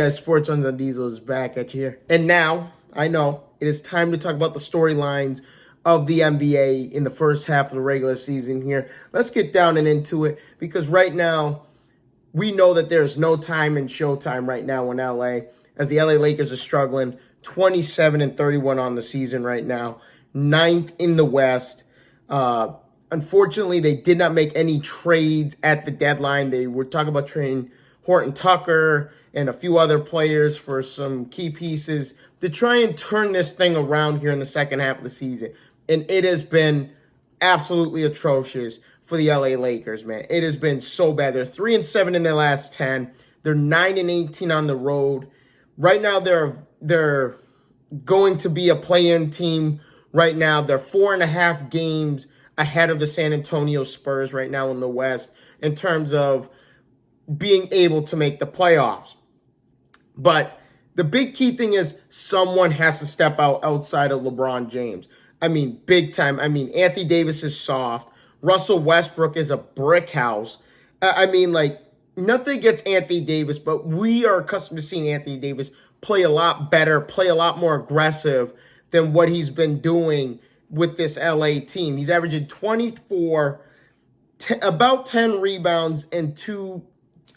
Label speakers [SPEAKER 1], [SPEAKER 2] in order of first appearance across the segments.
[SPEAKER 1] guys? Sports Runs on Diesel is back at you here. And now, I know, it is time to talk about the storylines of the NBA in the first half of the regular season here. Let's get down and into it, because right now, we know that there's no time in showtime right now in LA, as the LA Lakers are struggling, 27-31 on the season right now, ninth in the West. Unfortunately, they did not make any trades at the deadline. They were talking about trading Horton Tucker and a few other players for some key pieces to try and turn this thing around here in the second half of the season. And it has been absolutely atrocious for the LA Lakers, man. It has been so bad. They're 3-7 in their last 10. They're 9-18 on the road. Right now, they're going to be a play-in team right now. They're 4.5 games ahead of the San Antonio Spurs right now in the West in terms of being able to make the playoffs. But the big key thing is someone has to step out outside of LeBron James. I mean, big time. I mean, Anthony Davis is soft. Russell Westbrook is a brick house. Nothing against Anthony Davis, but we are accustomed to seeing Anthony Davis play a lot better, play a lot more aggressive than what he's been doing with this LA team. He's averaging 24, about 10 rebounds, and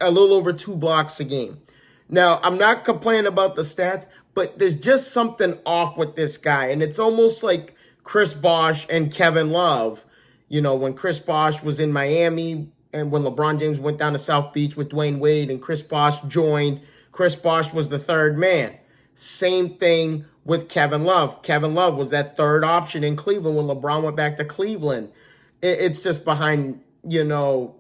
[SPEAKER 1] a little over 2 blocks a game. Now, I'm not complaining about the stats, but there's just something off with this guy. And it's almost like Chris Bosh and Kevin Love. You know, when Chris Bosh was in Miami and when LeBron James went down to South Beach with Dwayne Wade and Chris Bosh joined, Chris Bosh was the third man. Same thing with Kevin Love. Kevin Love was that third option in Cleveland when LeBron went back to Cleveland. It's just behind, LeBron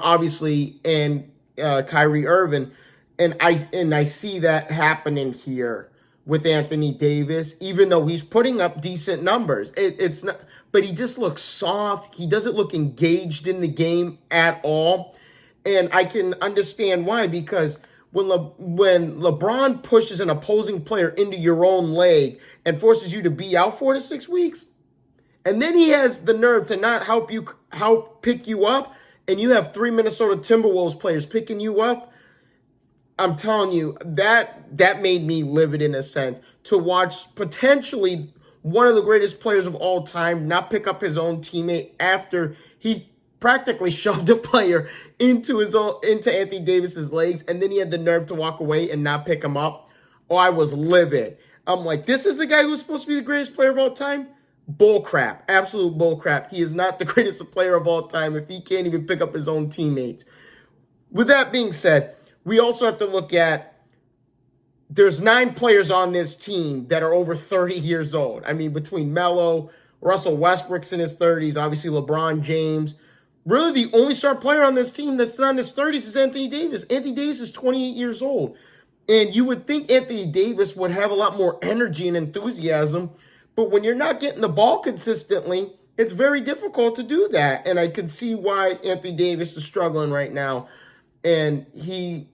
[SPEAKER 1] obviously and Kyrie Irving, and I see that happening here with Anthony Davis, even though he's putting up decent numbers. It's not, but he just looks soft. He doesn't look engaged in the game at all, and I can understand why, because when LeBron pushes an opposing player into your own leg and forces you to be out 4 to 6 weeks, and then he has the nerve to not help pick you up, and you have 3 Minnesota Timberwolves players picking you up, I'm telling you, that made me livid in a sense, to watch potentially one of the greatest players of all time not pick up his own teammate after he practically shoved a player into Anthony Davis's legs, and then he had the nerve to walk away and not pick him up. Oh, I was livid. I'm like, this is the guy who was supposed to be the greatest player of all time? Bull crap. Absolute bull crap. He is not the greatest player of all time if he can't even pick up his own teammates. With that being said, we also have to look at, there's 9 players on this team that are over 30 years old. I mean, between Melo, Russell Westbrook's in his 30s, obviously LeBron James. Really, the only star player on this team that's not in his 30s is Anthony Davis. Anthony Davis is 28 years old. And you would think Anthony Davis would have a lot more energy and enthusiasm, but when you're not getting the ball consistently, it's very difficult to do that. And I can see why Anthony Davis is struggling right now. And he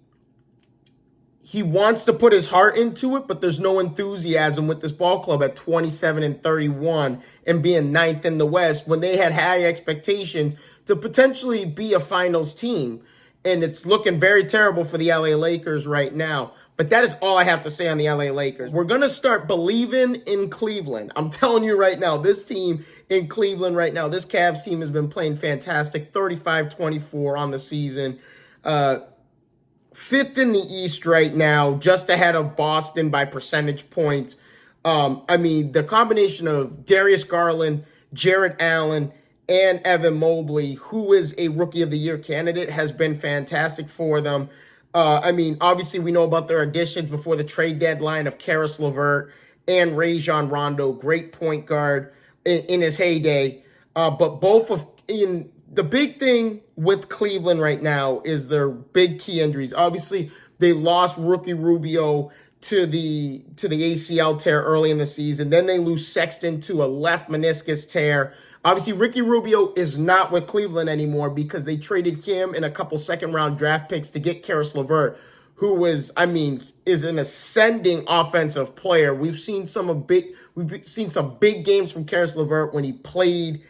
[SPEAKER 1] wants to put his heart into it, but there's no enthusiasm with this ball club at 27-31 and being 9th in the West when they had high expectations to potentially be a finals team. And it's looking very terrible for the LA Lakers right now. But that is all I have to say on the LA Lakers. We're going to start believing in Cleveland. I'm telling you right now, this team in Cleveland right now, this Cavs team has been playing fantastic, 35-24 on the season. 5th in the East right now, just ahead of Boston by percentage points. The combination of Darius Garland, Jarrett Allen, and Evan Mobley, who is a Rookie of the Year candidate, has been fantastic for them. Obviously we know about their additions before the trade deadline of Karis LeVert and Rajon Rondo, great point guard in his heyday. But the big thing with Cleveland right now is their big key injuries. Obviously, they lost Ricky Rubio to the ACL tear early in the season. Then they lose Sexton to a left meniscus tear. Obviously, Ricky Rubio is not with Cleveland anymore because they traded him and a couple second-round draft picks to get Karis LeVert, who is an ascending offensive player. We've seen some big games from Karis LeVert when he played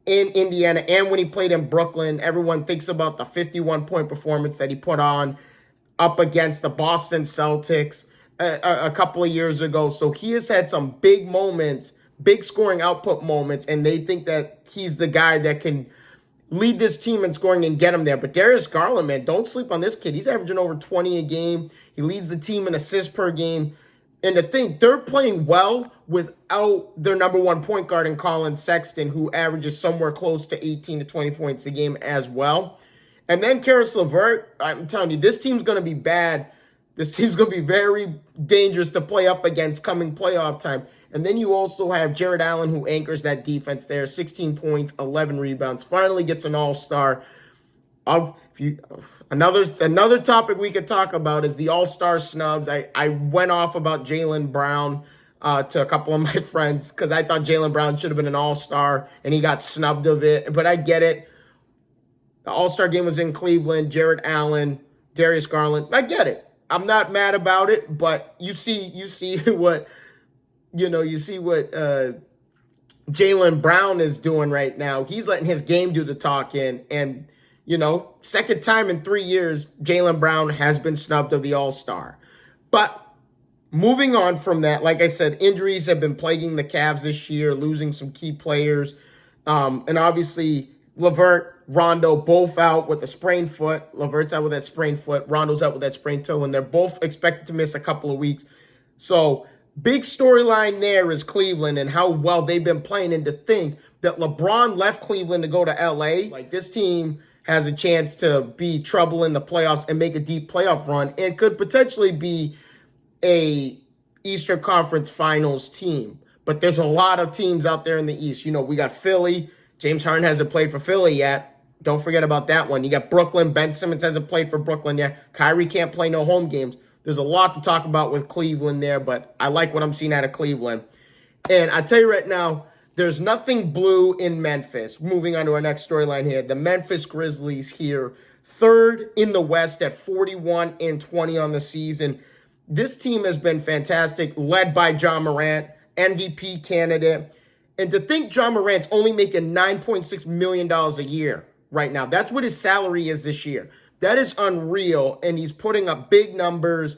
[SPEAKER 1] in Indiana and when he played in Brooklyn. Everyone thinks about the 51-point performance that he put on up against the Boston Celtics a couple of years ago. So he has had some big moments, big scoring output moments, and they think that he's the guy that can lead this team in scoring and get him there. But Darius Garland, man, don't sleep on this kid. He's averaging over 20 a game. He leads the team in assists per game. And to think, they're playing well without their number one point guard in Colin Sexton, who averages somewhere close to 18 to 20 points a game as well. And then Karis LeVert, I'm telling you, this team's going to be bad. This team's going to be very dangerous to play up against coming playoff time. And then you also have Jared Allen, who anchors that defense there, 16 points, 11 rebounds, finally gets an all-star. Another topic we could talk about is the all-star snubs. I went off about Jaylen Brown to a couple of my friends because I thought Jaylen Brown should have been an all-star, and he got snubbed of it. But I get it. The all-star game was in Cleveland. Jared Allen, Darius Garland. I get it. I'm not mad about it, but you see what Jaylen Brown is doing right now. He's letting his game do the talking, and second time in 3 years, Jaylen Brown has been snubbed of the All-Star. But moving on from that, like I said, injuries have been plaguing the Cavs this year, losing some key players. And obviously, LeVert, Rondo, both out with a sprained foot. LeVert's out with that sprained foot. Rondo's out with that sprained toe, and they're both expected to miss a couple of weeks. So, big storyline there is Cleveland and how well they've been playing. And to think that LeBron left Cleveland to go to L.A., like this team has a chance to be trouble in the playoffs and make a deep playoff run and could potentially be a Eastern Conference Finals team. But there's a lot of teams out there in the East. We got Philly. James Harden hasn't played for Philly yet. Don't forget about that one. You got Brooklyn. Ben Simmons hasn't played for Brooklyn yet. Kyrie can't play no home games. There's a lot to talk about with Cleveland there, but I like what I'm seeing out of Cleveland. And I tell you right now, there's nothing blue in Memphis. Moving on to our next storyline here. The Memphis Grizzlies here, third in the West at 41-20 on the season. This team has been fantastic, led by John Morant, MVP candidate. And to think John Morant's only making $9.6 million a year right now. That's what his salary is this year. That is unreal, and he's putting up big numbers,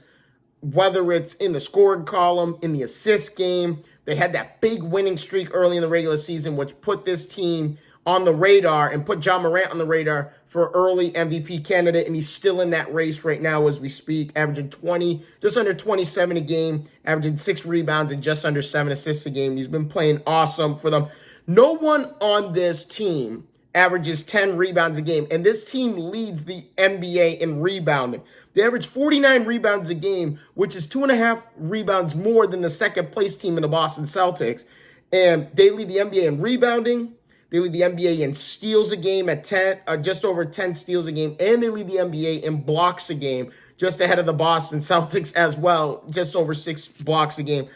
[SPEAKER 1] whether it's in the scoring column, in the assist game. They had that big winning streak early in the regular season, which put this team on the radar and put John Morant on the radar for early MVP candidate, and he's still in that race right now as we speak, averaging just under 27 a game, averaging 6 rebounds and just under 7 assists a game. He's been playing awesome for them. No one on this team averages 10 rebounds a game, and this team leads the NBA in rebounding. They average 49 rebounds a game, which is 2.5 rebounds more than the second-place team in the Boston Celtics. And they lead the NBA in rebounding. They lead the NBA in steals a game at just over 10 steals a game, and they lead the NBA in blocks a game, just ahead of the Boston Celtics as well, just over 6 blocks a game.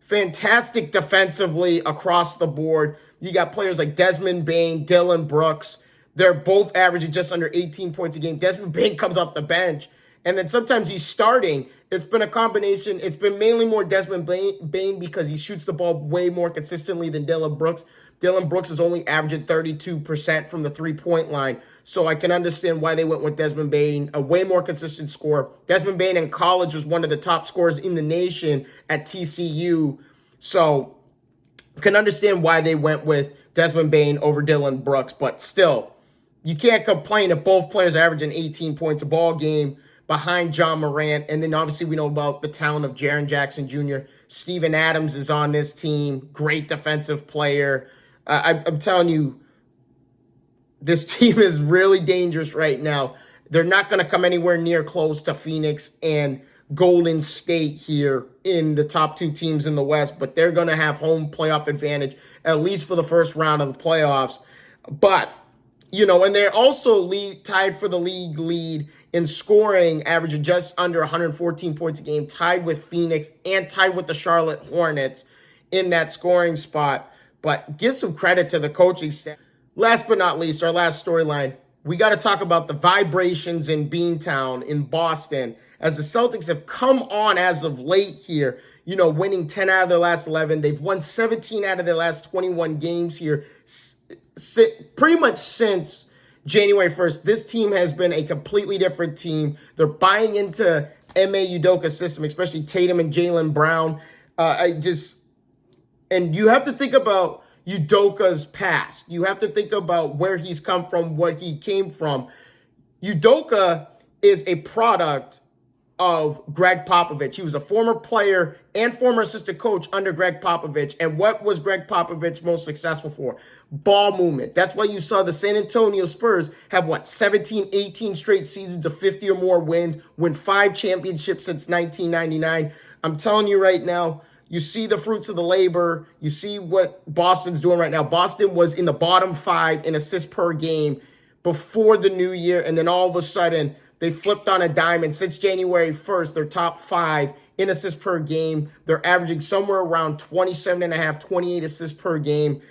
[SPEAKER 1] Fantastic defensively across the board. You got players like Desmond Bane, Dillon Brooks. They're both averaging just under 18 points a game. Desmond Bane comes off the bench, and then sometimes he's starting. It's been a combination. It's been mainly more Desmond Bane because he shoots the ball way more consistently than Dillon Brooks. Dillon Brooks is only averaging 32% from the three-point line. So I can understand why they went with Desmond Bane, a way more consistent scorer. Desmond Bane in college was one of the top scorers in the nation at TCU. So I can understand why they went with Desmond Bane over Dillon Brooks. But still, you can't complain if both players are averaging 18 points a ball game behind John Morant. And then obviously we know about the talent of Jaren Jackson Jr. Steven Adams is on this team. Great defensive player. I'm telling you, this team is really dangerous right now. They're not going to come anywhere near close to Phoenix and Golden State here in the top 2 teams in the West, but they're going to have home playoff advantage, at least for the first round of the playoffs. But, and they're also tied for the league lead in scoring, averaging just under 114 points a game, tied with Phoenix and tied with the Charlotte Hornets in that scoring spot. But give some credit to the coaching staff. Last but not least, our last storyline, we got to talk about the vibrations in Beantown in Boston as the Celtics have come on as of late here, winning 10 out of their last 11. They've won 17 out of their last 21 games here, pretty much since January 1st, this team has been a completely different team. They're buying into Ime Udoka's system, especially Tatum and Jaylen Brown. And you have to think about Udoka's past. You have to think about where he's come from, what he came from. Udoka is a product of Greg Popovich. He was a former player and former assistant coach under Greg Popovich. And what was Greg Popovich most successful for? Ball movement. That's why you saw the San Antonio Spurs have, 17, 18 straight seasons of 50 or more wins, win 5 championships since 1999. I'm telling you right now, you see the fruits of the labor. You see what Boston's doing right now. Boston was in the bottom 5 in assists per game before the new year, and then all of a sudden, they flipped on a dime, and since January 1st, they're top 5 in assists per game. They're averaging somewhere around 27.5, 28 assists per game.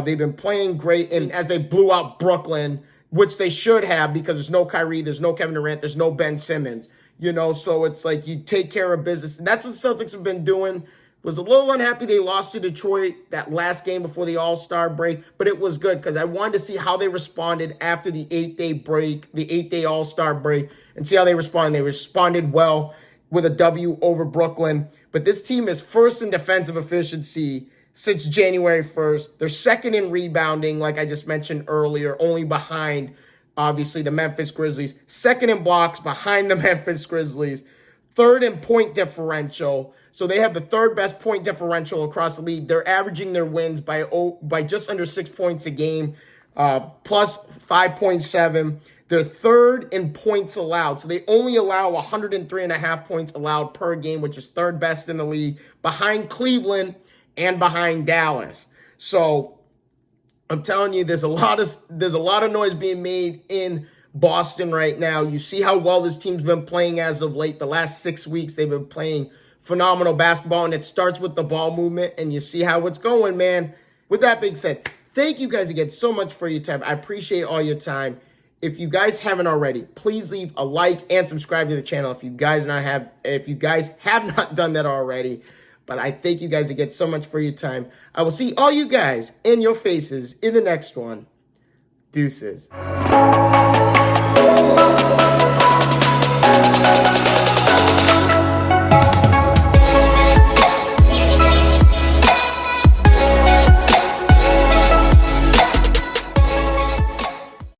[SPEAKER 1] They've been playing great, and as they blew out Brooklyn, which they should have because there's no Kyrie, there's no Kevin Durant, there's no Ben Simmons, so it's like you take care of business, and that's what the Celtics have been doing. Was a little unhappy they lost to Detroit that last game before the All-Star break, but it was good because I wanted to see how they responded after the 8-day break, the 8-day All-Star break, and see how they responded. They responded well with a W over Brooklyn, but this team is first in defensive efficiency since January 1st. They're second in rebounding, like I just mentioned earlier, only behind, obviously, the Memphis Grizzlies. Second in blocks behind the Memphis Grizzlies. Third in point differential. So they have the third best point differential across the league. They're averaging their wins by just under 6 points a game, plus 5.7. They're third in points allowed. So they only allow 103.5 points allowed per game, which is third best in the league, behind Cleveland and behind Dallas. So I'm telling you, there's a lot of noise being made in Boston right now. You see how well this team's been playing as of late. The last 6 weeks, they've been playing phenomenal basketball, and it starts with the ball movement, and you see how it's going, man. With that being said, thank you guys again so much for your time. I appreciate all your time. If you guys haven't already, please leave a like and subscribe to the channel if you guys have not done that already. But I thank you guys again so much for your time. I will see all you guys in your faces in the next one. Deuces.